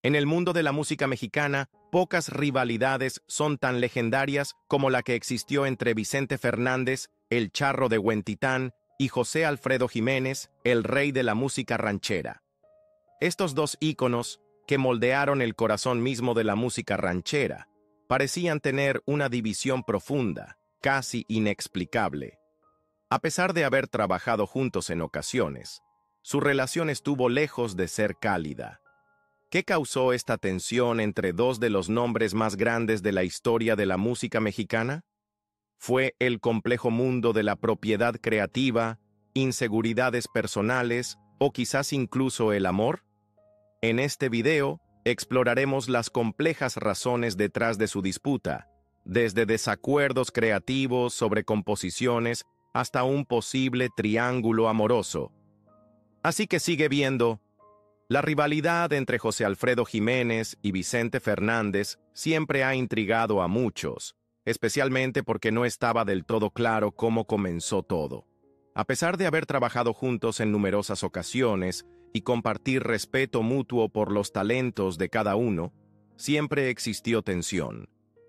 En el mundo de la música mexicana, pocas rivalidades son tan legendarias como la que existió entre Vicente Fernández, el Charro de Huentitán, y José Alfredo Jiménez, el rey de la música ranchera. Estos dos íconos, que moldearon el corazón mismo de la música ranchera, parecían tener una división profunda, casi inexplicable. A pesar de haber trabajado juntos en ocasiones, su relación estuvo lejos de ser cálida. ¿Qué causó esta tensión entre dos de los nombres más grandes de la historia de la música mexicana? ¿Fue el complejo mundo de la propiedad creativa, inseguridades personales o quizás incluso el amor? En este video, exploraremos las complejas razones detrás de su disputa, desde desacuerdos creativos sobre composiciones hasta un posible triángulo amoroso. Así que sigue viendo. La rivalidad entre José Alfredo Jiménez y Vicente Fernández siempre ha intrigado a muchos, especialmente porque no estaba del todo claro cómo comenzó todo. A pesar de haber trabajado juntos en numerosas ocasiones y compartir respeto mutuo por los talentos de cada uno, siempre existió tensión.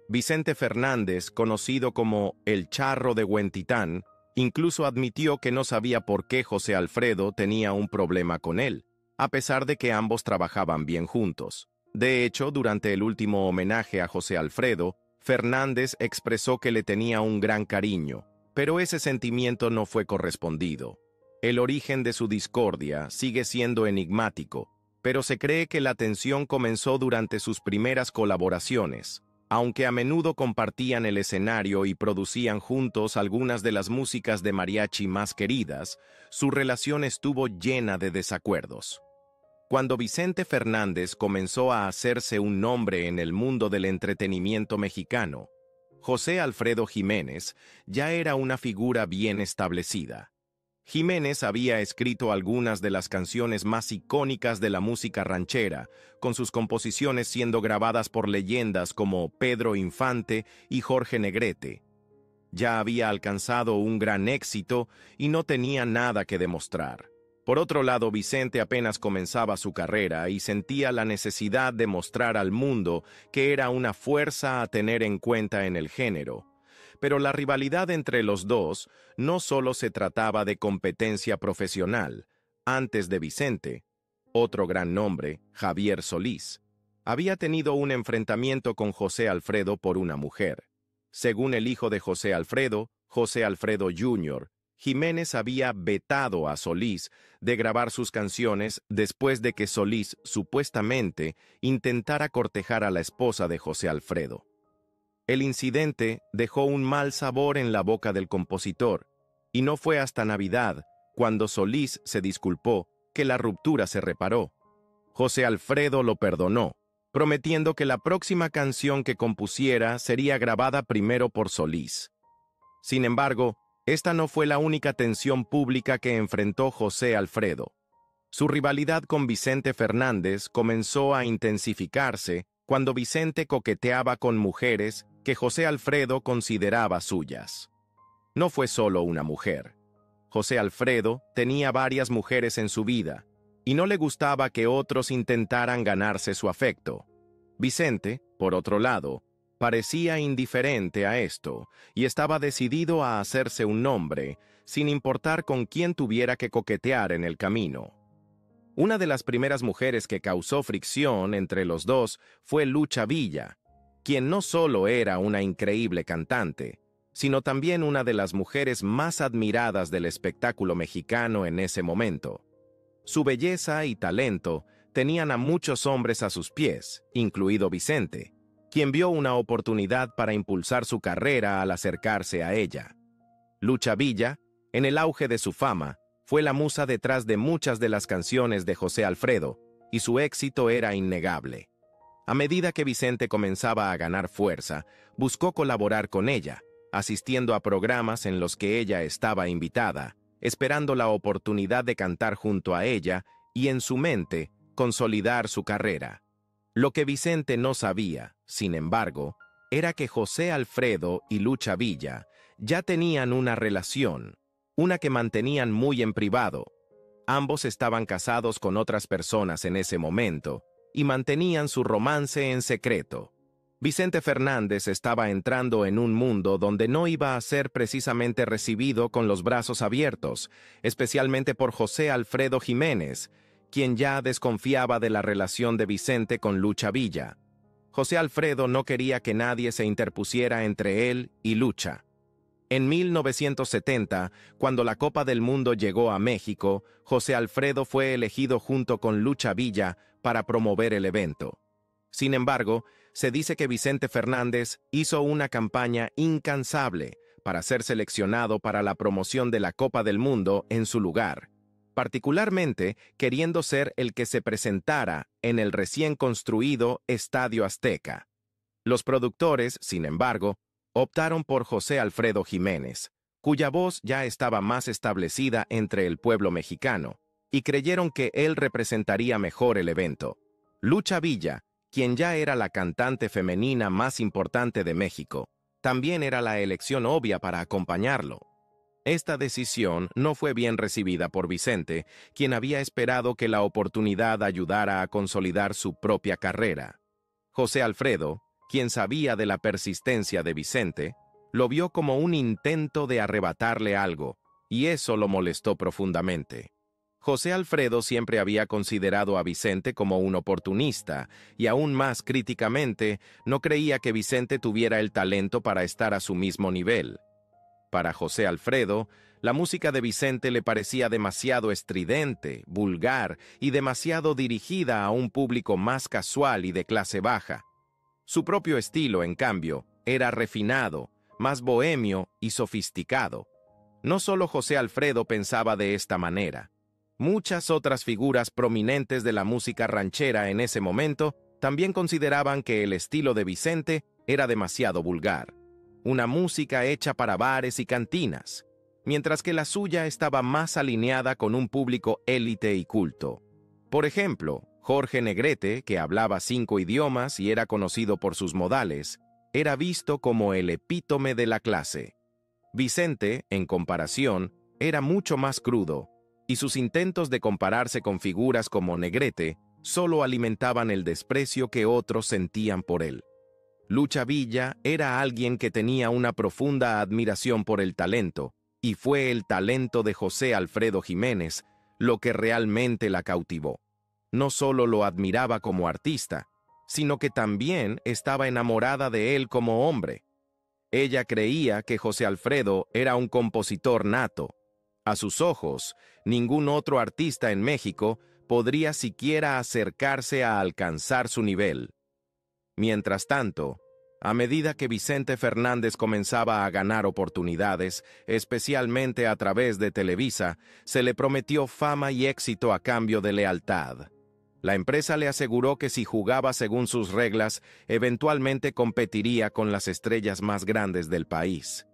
Vicente Fernández, conocido como el Charro de Huentitán, incluso admitió que no sabía por qué José Alfredo tenía un problema con él, a pesar de que ambos trabajaban bien juntos. De hecho, durante el último homenaje a José Alfredo, Fernández expresó que le tenía un gran cariño, pero ese sentimiento no fue correspondido. El origen de su discordia sigue siendo enigmático, pero se cree que la tensión comenzó durante sus primeras colaboraciones. Aunque a menudo compartían el escenario y producían juntos algunas de las músicas de mariachi más queridas, su relación estuvo llena de desacuerdos. Cuando Vicente Fernández comenzó a hacerse un nombre en el mundo del entretenimiento mexicano, José Alfredo Jiménez ya era una figura bien establecida. Jiménez había escrito algunas de las canciones más icónicas de la música ranchera, con sus composiciones siendo grabadas por leyendas como Pedro Infante y Jorge Negrete. Ya había alcanzado un gran éxito y no tenía nada que demostrar. Por otro lado, Vicente apenas comenzaba su carrera y sentía la necesidad de mostrar al mundo que era una fuerza a tener en cuenta en el género. Pero la rivalidad entre los dos no solo se trataba de competencia profesional. Antes de Vicente, otro gran nombre, Javier Solís, había tenido un enfrentamiento con José Alfredo por una mujer. Según el hijo de José Alfredo Jr., Jiménez había vetado a Solís de grabar sus canciones después de que Solís supuestamente intentara cortejar a la esposa de José Alfredo. El incidente dejó un mal sabor en la boca del compositor, y no fue hasta Navidad, cuando Solís se disculpó, que la ruptura se reparó. José Alfredo lo perdonó, prometiendo que la próxima canción que compusiera sería grabada primero por Solís. Sin embargo, esta no fue la única tensión pública que enfrentó José Alfredo. Su rivalidad con Vicente Fernández comenzó a intensificarse cuando Vicente coqueteaba con mujeres que José Alfredo consideraba suyas. No fue solo una mujer. José Alfredo tenía varias mujeres en su vida, y no le gustaba que otros intentaran ganarse su afecto. Vicente, por otro lado, parecía indiferente a esto y estaba decidido a hacerse un nombre, sin importar con quién tuviera que coquetear en el camino. Una de las primeras mujeres que causó fricción entre los dos fue Lucha Villa, quien no solo era una increíble cantante, sino también una de las mujeres más admiradas del espectáculo mexicano en ese momento. Su belleza y talento tenían a muchos hombres a sus pies, incluido Vicente, quien vio una oportunidad para impulsar su carrera al acercarse a ella. Lucha Villa, en el auge de su fama, fue la musa detrás de muchas de las canciones de José Alfredo, y su éxito era innegable. A medida que Vicente comenzaba a ganar fuerza, buscó colaborar con ella, asistiendo a programas en los que ella estaba invitada, esperando la oportunidad de cantar junto a ella y, en su mente, consolidar su carrera. Lo que Vicente no sabía, sin embargo, era que José Alfredo y Lucha Villa ya tenían una relación, una que mantenían muy en privado. Ambos estaban casados con otras personas en ese momento, y mantenían su romance en secreto. Vicente Fernández estaba entrando en un mundo donde no iba a ser precisamente recibido con los brazos abiertos, especialmente por José Alfredo Jiménez, quien ya desconfiaba de la relación de Vicente con Lucha Villa. José Alfredo no quería que nadie se interpusiera entre él y Lucha. En 1970, cuando la Copa del Mundo llegó a México, José Alfredo fue elegido junto con Lucha Villa para promover el evento. Sin embargo, se dice que Vicente Fernández hizo una campaña incansable para ser seleccionado para la promoción de la Copa del Mundo en su lugar, particularmente queriendo ser el que se presentara en el recién construido Estadio Azteca. Los productores, sin embargo, optaron por José Alfredo Jiménez, cuya voz ya estaba más establecida entre el pueblo mexicano, y creyeron que él representaría mejor el evento. Lucha Villa, quien ya era la cantante femenina más importante de México, también era la elección obvia para acompañarlo. Esta decisión no fue bien recibida por Vicente, quien había esperado que la oportunidad ayudara a consolidar su propia carrera. José Alfredo, quien sabía de la persistencia de Vicente, lo vio como un intento de arrebatarle algo, y eso lo molestó profundamente. José Alfredo siempre había considerado a Vicente como un oportunista, y aún más críticamente, no creía que Vicente tuviera el talento para estar a su mismo nivel. Para José Alfredo, la música de Vicente le parecía demasiado estridente, vulgar y demasiado dirigida a un público más casual y de clase baja. Su propio estilo, en cambio, era refinado, más bohemio y sofisticado. No solo José Alfredo pensaba de esta manera. Muchas otras figuras prominentes de la música ranchera en ese momento también consideraban que el estilo de Vicente era demasiado vulgar. Una música hecha para bares y cantinas, mientras que la suya estaba más alineada con un público élite y culto. Por ejemplo, Jorge Negrete, que hablaba 5 idiomas y era conocido por sus modales, era visto como el epítome de la clase. Vicente, en comparación, era mucho más crudo, y sus intentos de compararse con figuras como Negrete solo alimentaban el desprecio que otros sentían por él. Lucha Villa era alguien que tenía una profunda admiración por el talento, y fue el talento de José Alfredo Jiménez lo que realmente la cautivó. No solo lo admiraba como artista, sino que también estaba enamorada de él como hombre. Ella creía que José Alfredo era un compositor nato. A sus ojos, ningún otro artista en México podría siquiera acercarse a alcanzar su nivel. Mientras tanto, a medida que Vicente Fernández comenzaba a ganar oportunidades, especialmente a través de Televisa, se le prometió fama y éxito a cambio de lealtad. La empresa le aseguró que si jugaba según sus reglas, eventualmente competiría con las estrellas más grandes del país.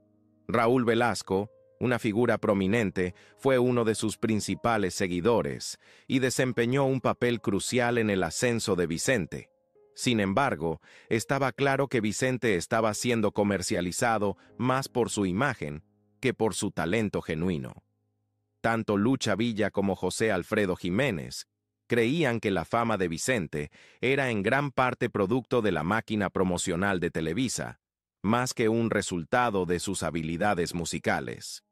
Raúl Velasco, una figura prominente, fue uno de sus principales seguidores y desempeñó un papel crucial en el ascenso de Vicente. Sin embargo, estaba claro que Vicente estaba siendo comercializado más por su imagen que por su talento genuino. Tanto Lucha Villa como José Alfredo Jiménez creían que la fama de Vicente era en gran parte producto de la máquina promocional de Televisa, más que un resultado de sus habilidades musicales.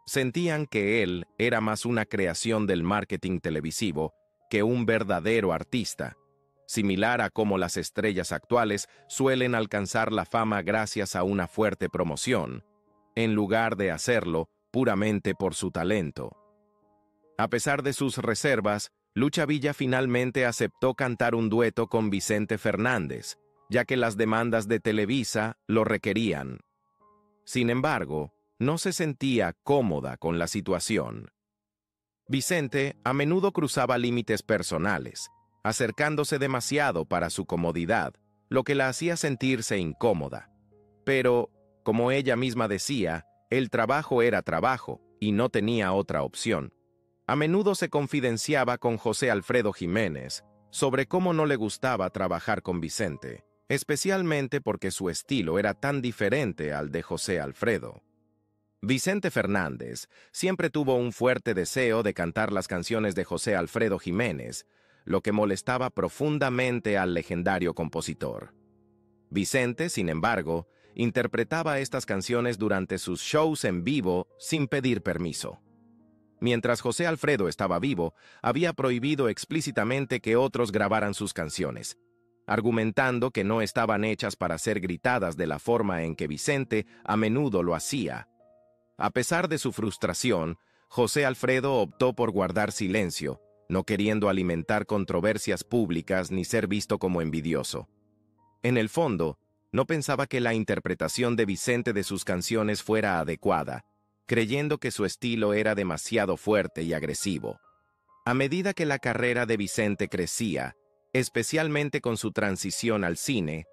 Sentían que él era más una creación del marketing televisivo que un verdadero artista, similar a cómo las estrellas actuales suelen alcanzar la fama gracias a una fuerte promoción, en lugar de hacerlo puramente por su talento. A pesar de sus reservas, Lucha Villa finalmente aceptó cantar un dueto con Vicente Fernández, ya que las demandas de Televisa lo requerían. Sin embargo, no se sentía cómoda con la situación. Vicente a menudo cruzaba límites personales, acercándose demasiado para su comodidad, lo que la hacía sentirse incómoda. Pero, como ella misma decía, el trabajo era trabajo y no tenía otra opción. A menudo se confidenciaba con José Alfredo Jiménez sobre cómo no le gustaba trabajar con Vicente, especialmente porque su estilo era tan diferente al de José Alfredo. Vicente Fernández siempre tuvo un fuerte deseo de cantar las canciones de José Alfredo Jiménez, lo que molestaba profundamente al legendario compositor. Vicente, sin embargo, interpretaba estas canciones durante sus shows en vivo sin pedir permiso. Mientras José Alfredo estaba vivo, había prohibido explícitamente que otros grabaran sus canciones, argumentando que no estaban hechas para ser gritadas de la forma en que Vicente a menudo lo hacía. A pesar de su frustración, José Alfredo optó por guardar silencio, no queriendo alimentar controversias públicas ni ser visto como envidioso. En el fondo, no pensaba que la interpretación de Vicente de sus canciones fuera adecuada, creyendo que su estilo era demasiado fuerte y agresivo. A medida que la carrera de Vicente crecía, especialmente con su transición al cine,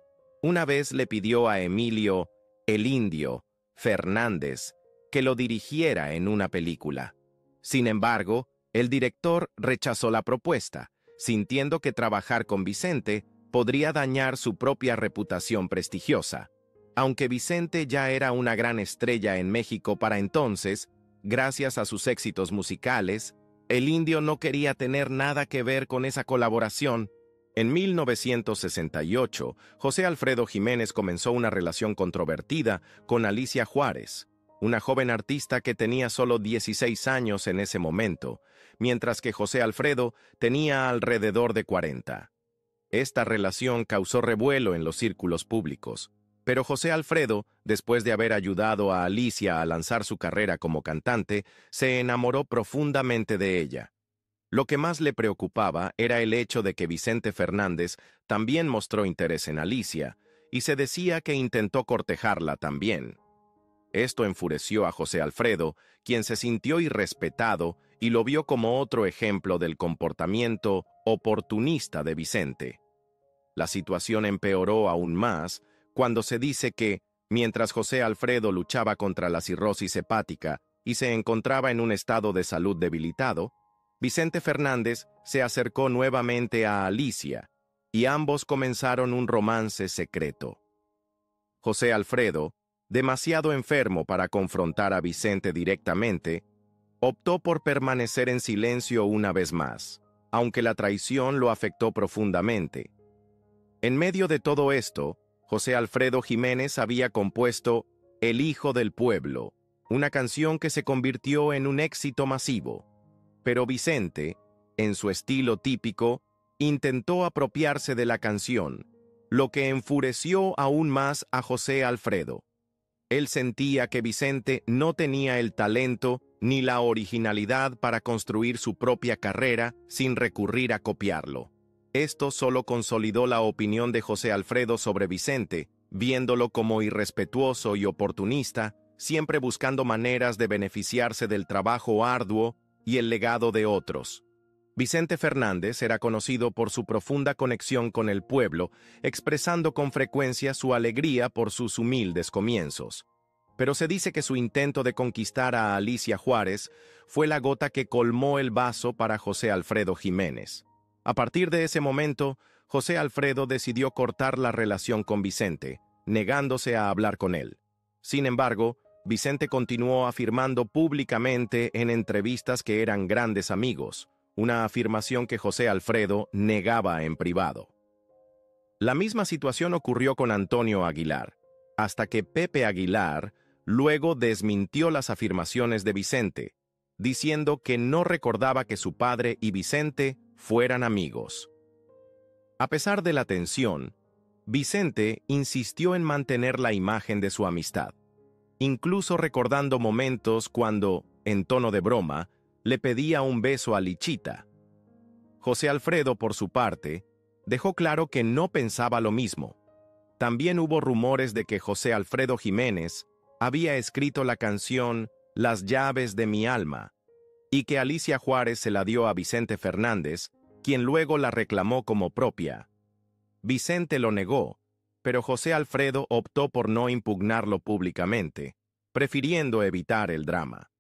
una vez le pidió a Emilio "El Indio" Fernández que lo dirigiera en una película. Sin embargo, el director rechazó la propuesta, sintiendo que trabajar con Vicente podría dañar su propia reputación prestigiosa. Aunque Vicente ya era una gran estrella en México para entonces, gracias a sus éxitos musicales, el Indio no quería tener nada que ver con esa colaboración. En 1968, José Alfredo Jiménez comenzó una relación controvertida con Alicia Juárez, una joven artista que tenía solo 16 años en ese momento, mientras que José Alfredo tenía alrededor de 40. Esta relación causó revuelo en los círculos públicos, pero José Alfredo, después de haber ayudado a Alicia a lanzar su carrera como cantante, se enamoró profundamente de ella. Lo que más le preocupaba era el hecho de que Vicente Fernández también mostró interés en Alicia, y se decía que intentó cortejarla también. Esto enfureció a José Alfredo, quien se sintió irrespetado y lo vio como otro ejemplo del comportamiento oportunista de Vicente. La situación empeoró aún más cuando se dice que, mientras José Alfredo luchaba contra la cirrosis hepática y se encontraba en un estado de salud debilitado, Vicente Fernández se acercó nuevamente a Alicia y ambos comenzaron un romance secreto. José Alfredo, demasiado enfermo para confrontar a Vicente directamente, optó por permanecer en silencio una vez más, aunque la traición lo afectó profundamente. En medio de todo esto, José Alfredo Jiménez había compuesto El Hijo del Pueblo, una canción que se convirtió en un éxito masivo. Pero Vicente, en su estilo típico, intentó apropiarse de la canción, lo que enfureció aún más a José Alfredo. Él sentía que Vicente no tenía el talento ni la originalidad para construir su propia carrera sin recurrir a copiarlo. Esto solo consolidó la opinión de José Alfredo sobre Vicente, viéndolo como irrespetuoso y oportunista, siempre buscando maneras de beneficiarse del trabajo arduo y el legado de otros. Vicente Fernández era conocido por su profunda conexión con el pueblo, expresando con frecuencia su alegría por sus humildes comienzos. Pero se dice que su intento de conquistar a Alicia Juárez fue la gota que colmó el vaso para José Alfredo Jiménez. A partir de ese momento, José Alfredo decidió cortar la relación con Vicente, negándose a hablar con él. Sin embargo, Vicente continuó afirmando públicamente en entrevistas que eran grandes amigos, una afirmación que José Alfredo negaba en privado. La misma situación ocurrió con Antonio Aguilar, hasta que Pepe Aguilar luego desmintió las afirmaciones de Vicente, diciendo que no recordaba que su padre y Vicente fueran amigos. A pesar de la tensión, Vicente insistió en mantener la imagen de su amistad, incluso recordando momentos cuando, en tono de broma, le pedía un beso a Lichita. José Alfredo, por su parte, dejó claro que no pensaba lo mismo. También hubo rumores de que José Alfredo Jiménez había escrito la canción Las llaves de mi alma, y que Alicia Juárez se la dio a Vicente Fernández, quien luego la reclamó como propia. Vicente lo negó, pero José Alfredo optó por no impugnarlo públicamente, prefiriendo evitar el drama.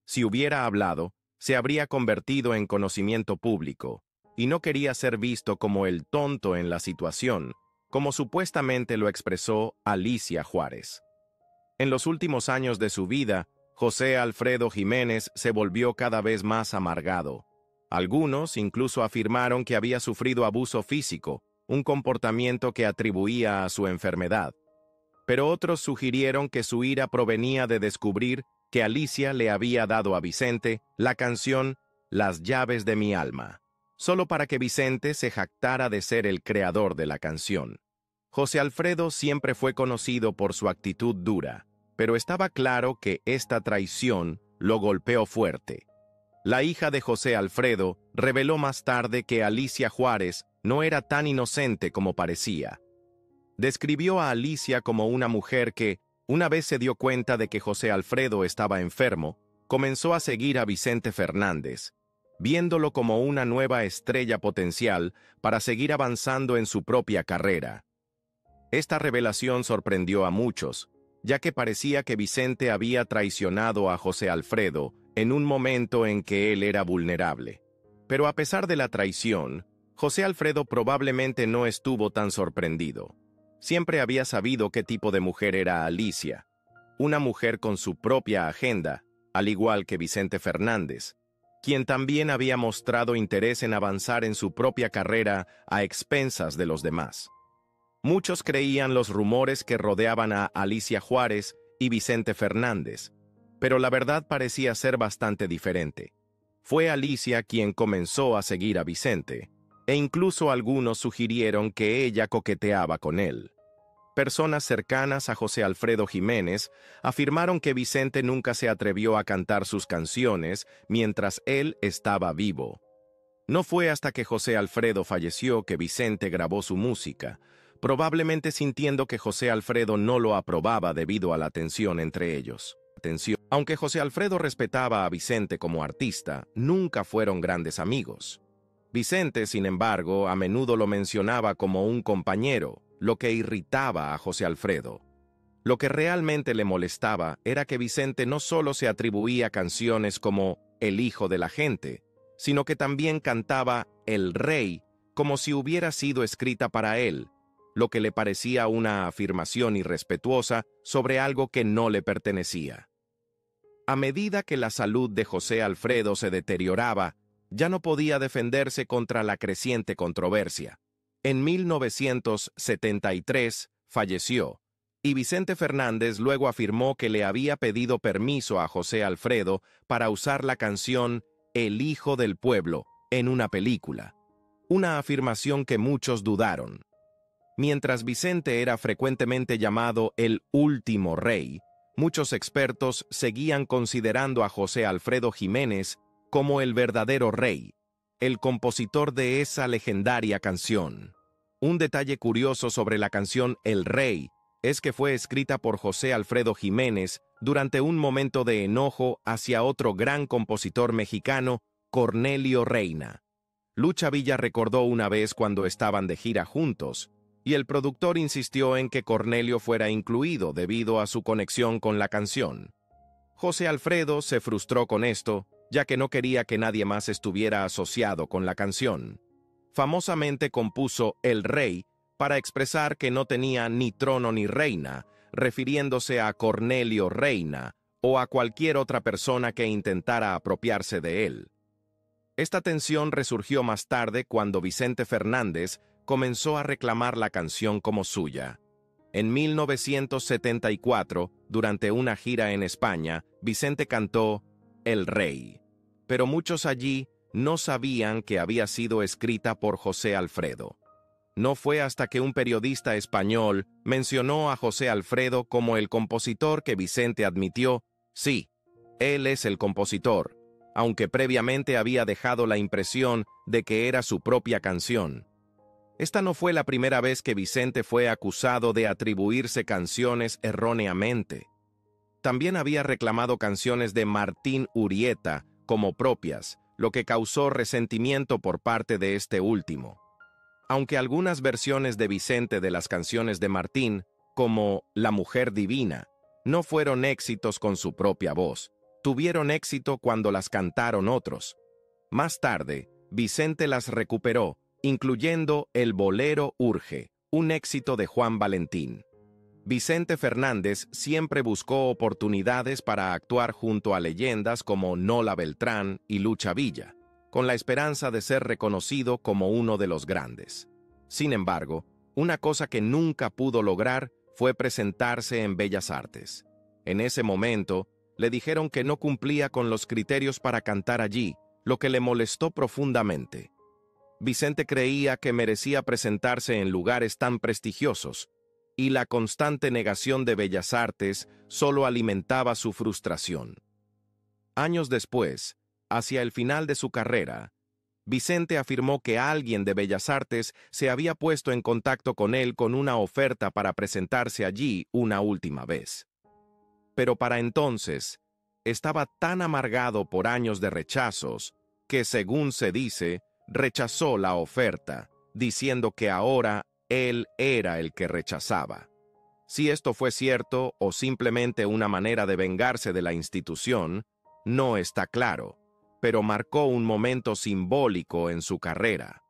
Si hubiera hablado, se habría convertido en conocimiento público, y no quería ser visto como el tonto en la situación, como supuestamente lo expresó Alicia Juárez. En los últimos años de su vida, José Alfredo Jiménez se volvió cada vez más amargado. Algunos incluso afirmaron que había sufrido abuso físico, un comportamiento que atribuía a su enfermedad. Pero otros sugirieron que su ira provenía de descubrir que Alicia le había dado a Vicente la canción Las llaves de mi alma, solo para que Vicente se jactara de ser el creador de la canción. José Alfredo siempre fue conocido por su actitud dura, pero estaba claro que esta traición lo golpeó fuerte. La hija de José Alfredo reveló más tarde que Alicia Juárez no era tan inocente como parecía. Describió a Alicia como una mujer que, una vez se dio cuenta de que José Alfredo estaba enfermo, comenzó a seguir a Vicente Fernández, viéndolo como una nueva estrella potencial para seguir avanzando en su propia carrera. Esta revelación sorprendió a muchos, ya que parecía que Vicente había traicionado a José Alfredo en un momento en que él era vulnerable. Pero a pesar de la traición, José Alfredo probablemente no estuvo tan sorprendido. Siempre había sabido qué tipo de mujer era Alicia, una mujer con su propia agenda, al igual que Vicente Fernández, quien también había mostrado interés en avanzar en su propia carrera a expensas de los demás. Muchos creían los rumores que rodeaban a Alicia Juárez y Vicente Fernández, pero la verdad parecía ser bastante diferente. Fue Alicia quien comenzó a seguir a Vicente, e incluso algunos sugirieron que ella coqueteaba con él. Personas cercanas a José Alfredo Jiménez afirmaron que Vicente nunca se atrevió a cantar sus canciones mientras él estaba vivo. No fue hasta que José Alfredo falleció que Vicente grabó su música, probablemente sintiendo que José Alfredo no lo aprobaba debido a la tensión entre ellos. Aunque José Alfredo respetaba a Vicente como artista, nunca fueron grandes amigos. Vicente, sin embargo, a menudo lo mencionaba como un compañero, lo que irritaba a José Alfredo. Lo que realmente le molestaba era que Vicente no solo se atribuía canciones como El hijo de la gente, sino que también cantaba El rey como si hubiera sido escrita para él, lo que le parecía una afirmación irrespetuosa sobre algo que no le pertenecía. A medida que la salud de José Alfredo se deterioraba, ya no podía defenderse contra la creciente controversia. En 1973 falleció, y Vicente Fernández luego afirmó que le había pedido permiso a José Alfredo para usar la canción El hijo del pueblo en una película, una afirmación que muchos dudaron. Mientras Vicente era frecuentemente llamado el último rey, muchos expertos seguían considerando a José Alfredo Jiménez como el verdadero rey, el compositor de esa legendaria canción. Un detalle curioso sobre la canción El Rey es que fue escrita por José Alfredo Jiménez durante un momento de enojo hacia otro gran compositor mexicano, Cornelio Reina. Lucha Villa recordó una vez cuando estaban de gira juntos, y el productor insistió en que Cornelio fuera incluido debido a su conexión con la canción. José Alfredo se frustró con esto, ya que no quería que nadie más estuviera asociado con la canción. Famosamente compuso El Rey para expresar que no tenía ni trono ni reina, refiriéndose a Cornelio Reina o a cualquier otra persona que intentara apropiarse de él. Esta tensión resurgió más tarde cuando Vicente Fernández comenzó a reclamar la canción como suya. En 1974, durante una gira en España, Vicente cantó El Rey, pero muchos allí no sabían que había sido escrita por José Alfredo. No fue hasta que un periodista español mencionó a José Alfredo como el compositor que Vicente admitió, sí, él es el compositor, aunque previamente había dejado la impresión de que era su propia canción. Esta no fue la primera vez que Vicente fue acusado de atribuirse canciones erróneamente. También había reclamado canciones de Martín Urieta como propias, lo que causó resentimiento por parte de este último. Aunque algunas versiones de Vicente de las canciones de Martín, como La Mujer Divina, no fueron éxitos con su propia voz, tuvieron éxito cuando las cantaron otros. Más tarde, Vicente las recuperó, incluyendo el bolero Urge, un éxito de Juan Valentín. Vicente Fernández siempre buscó oportunidades para actuar junto a leyendas como Nola Beltrán y Lucha Villa. con la esperanza de ser reconocido como uno de los grandes. Sin embargo, una cosa que nunca pudo lograr fue presentarse en Bellas Artes. En ese momento, le dijeron que no cumplía con los criterios para cantar allí, lo que le molestó profundamente. Vicente creía que merecía presentarse en lugares tan prestigiosos, y la constante negación de Bellas Artes solo alimentaba su frustración. Años después, hacia el final de su carrera, Vicente afirmó que alguien de Bellas Artes se había puesto en contacto con él con una oferta para presentarse allí una última vez. Pero para entonces, estaba tan amargado por años de rechazos que, según se dice, rechazó la oferta, diciendo que ahora él era el que rechazaba. Si esto fue cierto o simplemente una manera de vengarse de la institución, no está claro, pero marcó un momento simbólico en su carrera.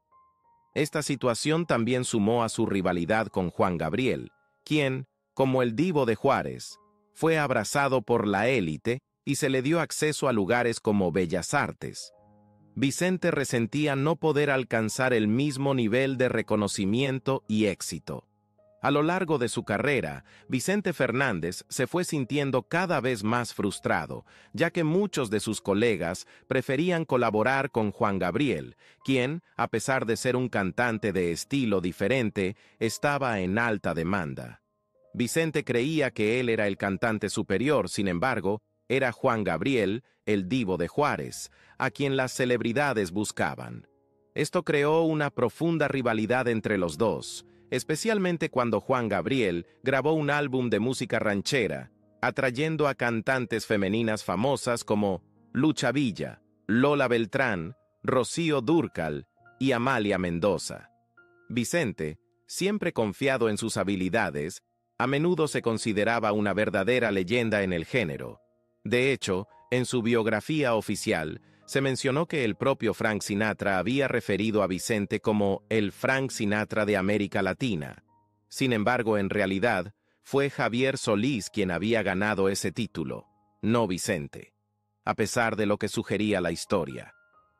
Esta situación también sumó a su rivalidad con Juan Gabriel, quien, como el Divo de Juárez, fue abrazado por la élite y se le dio acceso a lugares como Bellas Artes. Vicente resentía no poder alcanzar el mismo nivel de reconocimiento y éxito. A lo largo de su carrera, Vicente Fernández se fue sintiendo cada vez más frustrado, ya que muchos de sus colegas preferían colaborar con Juan Gabriel, quien, a pesar de ser un cantante de estilo diferente, estaba en alta demanda. Vicente creía que él era el cantante superior, sin embargo, era Juan Gabriel, el Divo de Juárez, a quien las celebridades buscaban. Esto creó una profunda rivalidad entre los dos, especialmente cuando Juan Gabriel grabó un álbum de música ranchera, atrayendo a cantantes femeninas famosas como Lucha Villa, Lola Beltrán, Rocío Dúrcal y Amalia Mendoza. Vicente, siempre confiado en sus habilidades, a menudo se consideraba una verdadera leyenda en el género. De hecho, en su biografía oficial, se mencionó que el propio Frank Sinatra había referido a Vicente como el Frank Sinatra de América Latina. Sin embargo, en realidad, fue Javier Solís quien había ganado ese título, no Vicente, a pesar de lo que sugería la historia.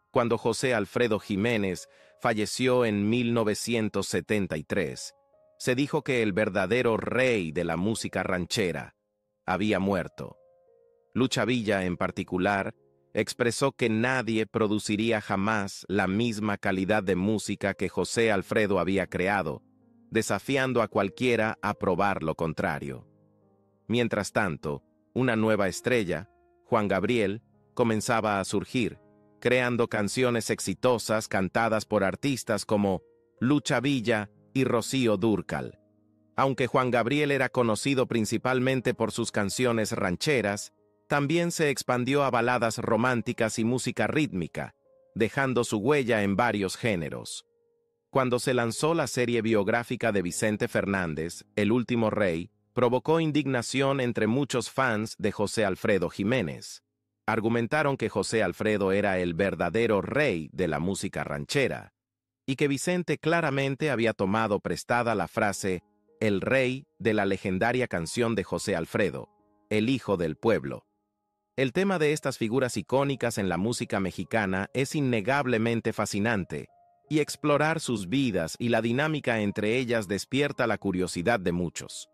Cuando José Alfredo Jiménez falleció en 1973, se dijo que el verdadero rey de la música ranchera había muerto. Lucha Villa, en particular, expresó que nadie produciría jamás la misma calidad de música que José Alfredo había creado, desafiando a cualquiera a probar lo contrario. Mientras tanto, una nueva estrella, Juan Gabriel, comenzaba a surgir, creando canciones exitosas cantadas por artistas como Lucha Villa y Rocío Dúrcal. Aunque Juan Gabriel era conocido principalmente por sus canciones rancheras, también se expandió a baladas románticas y música rítmica, dejando su huella en varios géneros. Cuando se lanzó la serie biográfica de Vicente Fernández, El Último Rey, provocó indignación entre muchos fans de José Alfredo Jiménez. Argumentaron que José Alfredo era el verdadero rey de la música ranchera, y que Vicente claramente había tomado prestada la frase «el rey» de la legendaria canción de José Alfredo, El Hijo del Pueblo. El tema de estas figuras icónicas en la música mexicana es innegablemente fascinante, y explorar sus vidas y la dinámica entre ellas despierta la curiosidad de muchos.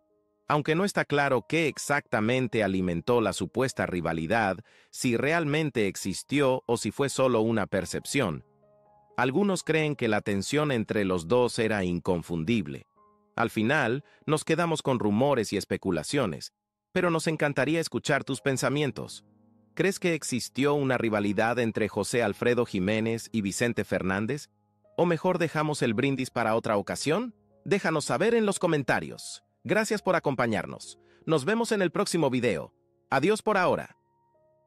Aunque no está claro qué exactamente alimentó la supuesta rivalidad, si realmente existió o si fue solo una percepción, algunos creen que la tensión entre los dos era inconfundible. Al final, nos quedamos con rumores y especulaciones, pero nos encantaría escuchar tus pensamientos. ¿Crees que existió una rivalidad entre José Alfredo Jiménez y Vicente Fernández? ¿O mejor dejamos el brindis para otra ocasión? Déjanos saber en los comentarios. Gracias por acompañarnos. Nos vemos en el próximo video. Adiós por ahora.